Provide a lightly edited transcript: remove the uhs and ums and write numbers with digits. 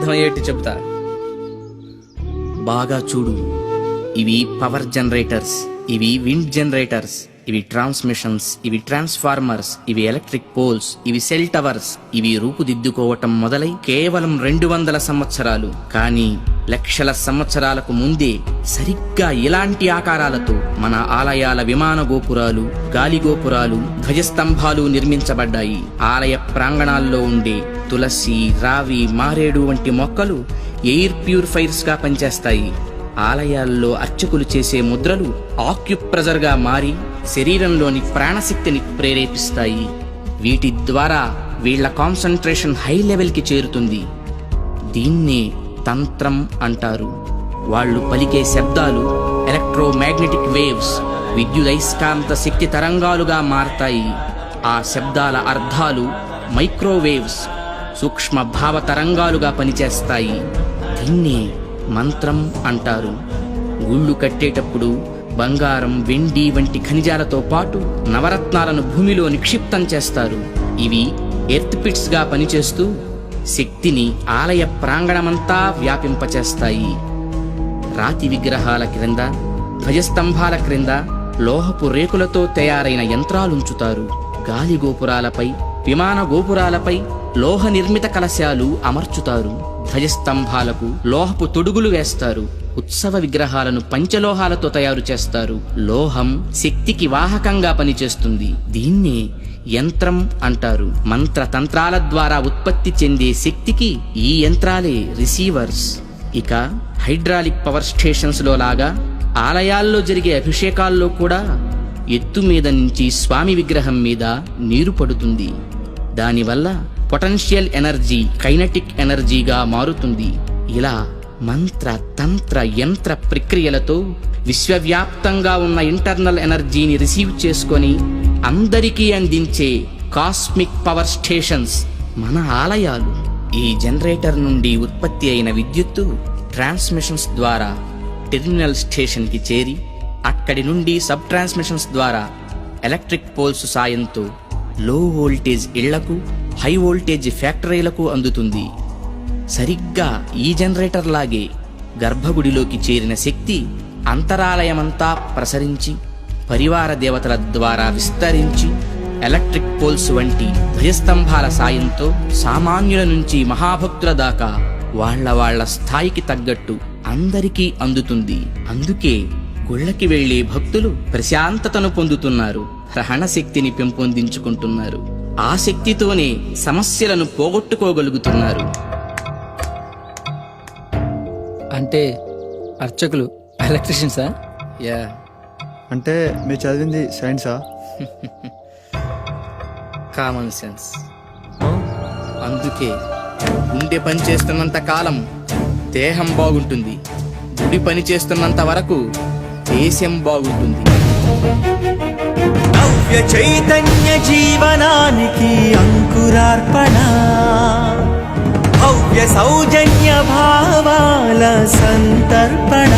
అర్థమయ్యేటి చెప్తా. బాగా చూడు. ఇవి పవర్ జనరేటర్స్, ఇవి విండ్ జనరేటర్స్, ఇవి ట్రాన్స్మిషన్స్, ఇవి ట్రాన్స్ఫార్మర్స్, ఇవి ఎలక్ట్రిక్ పోల్స్, ఇవి సెల్ టవర్స్. ఇవి రూపుదిద్దుకోవటం మొదలై కేవలం 200 సంవత్సరాలు, కానీ లక్షల సంవత్సరాలకు ముందే సరిగ్గా ఇలాంటి ఆకారాలతో మన ఆలయాల విమాన గోపురాలు, గాలి గోపురాలు, ధ్వజస్తంభాలు నిర్మించబడ్డాయి. ఆలయ ప్రాంగణాల్లో ఉండే తులసి, రావి, మారేడు వంటి మొక్కలు ఎయిర్ ప్యూరిఫైర్స్ గా పనిచేస్తాయి. ఆలయాల్లో అర్చకులు చేసే ముద్రలు ఆక్యుప్రెజర్ గా మారి శరీరంలోని ప్రాణశక్తిని ప్రేరేపిస్తాయి. వీటి ద్వారా వీళ్ల కాన్సంట్రేషన్ హై లెవెల్ కి చేరుతుంది. దీన్నే తంత్రం అంటారు. వాళ్ళు పలికే శబ్దాలు ఎలక్ట్రోమాగ్నెటిక్ వేవ్స్, విద్యుదయస్కాంత శక్తి తరంగాలుగా మారతాయి. ఆ శబ్దాల అర్థాలు మైక్రోవేవ్స్, సూక్ష్మ భావ తరంగాలుగా పనిచేస్తాయి. దీన్నే మంత్రం అంటారు. గుళ్ళు కట్టేటప్పుడు బంగారం, వెండి వంటి ఖనిజాలతో పాటు నవరత్నాలను భూమిలో నిక్షిప్తం చేస్తారు. ఇవి ఎర్త్ పిట్స్ గా పనిచేస్తూ శక్తిని ఆలయ ప్రాంగణమంతా వ్యాపింపచేస్తాయి. రాతి విగ్రహాల క్రింద, ధ్వజస్తంభాల క్రింద లోహపు రేకులతో తయారైన యంత్రాలుంచుతారు. గాలి గోపురాలపై, విమాన గోపురాలపై లోహ నిర్మిత కలశాలు అమర్చుతారు. ధ్వజస్తంభాలకు లోహపు తొడుగులు వేస్తారు. ఉత్సవ విగ్రహాలను పంచలోహాలతో తయారు చేస్తారు. లోహం శక్తికి వాహకంగా పనిచేస్తుంది. దీన్నే యంత్రం అంటారు. మంత్ర తంత్రాల ద్వారా ఉత్పత్తి చెందే శక్తికి ఈ యంత్రాలే రిసీవర్స్. ఇక హైడ్రాలిక్ పవర్ స్టేషన్స్ లో లాగా ఆలయాల్లో జరిగే అభిషేకాల్లో కూడా ఎత్తు మీద నుంచి స్వామి విగ్రహం మీద నీరు పడుతుంది. దానివల్ల పొటెన్షియల్ ఎనర్జీ కైనటిక్ ఎనర్జీగా మారుతుంది. ఇలా మంత్ర తంత్ర యంత్ర ప్రక్రియలతో విశ్వవ్యాప్తంగా ఉన్న ఇంటర్నల్ ఎనర్జీని రిసీవ్ చేసుకొని అందరికీ అందించే కాస్మిక్ పవర్ స్టేషన్స్ మన ఆలయాలు. ఈ జనరేటర్ నుండి ఉత్పత్తి అయిన విద్యుత్తు ట్రాన్స్మిషన్స్ ద్వారా టెర్మినల్ స్టేషన్ కి చేరి అక్కడి నుండి సబ్ ట్రాన్స్మిషన్స్ ద్వారా ఎలక్ట్రిక్ పోల్స్ సాయంతో లో వోల్టేజ్ ఇళ్లకు, హై వోల్టేజ్ ఫ్యాక్టరీలకు అందుతుంది. సరిగ్గా ఈ జనరేటర్ లాగే గర్భగుడిలోకి చేరిన శక్తి అంతరాలయమంతా ప్రసరించి పరివార దేవతల ద్వారా విస్తరించి ఎలక్ట్రిక్ పోల్స్ వంటి ధ్వజస్తంభాల సాయంతో సామాన్యుల నుంచి మహాభక్తుల దాకా వాళ్ళ స్థాయికి తగ్గట్టు అందరికీ అందుతుంది. అందుకే గుళ్ళకి వెళ్లే భక్తులు ప్రశాంతతను పొందుతున్నారు, గ్రహణ శక్తిని పెంపొందించుకుంటున్నారు. ఆ శక్తితోనే సమస్యలను పోగొట్టుకోగలుగుతున్నారు. అంటే అర్చకులు ఎలక్ట్రీషియన్సా? యా. అంటే మీరు చదివింది సైన్సా? Common sense. అందుకే గుండె పని చేస్తున్నంత కాలం దేహం బాగుంటుంది, గుడి పని చేస్తున్నంత వరకు దేశం బాగుంటుంది. నవ్య చైతన్య జీవనానికి అంకురార్పణ, భవ్య సౌజన్య భావాల సంతర్పణ.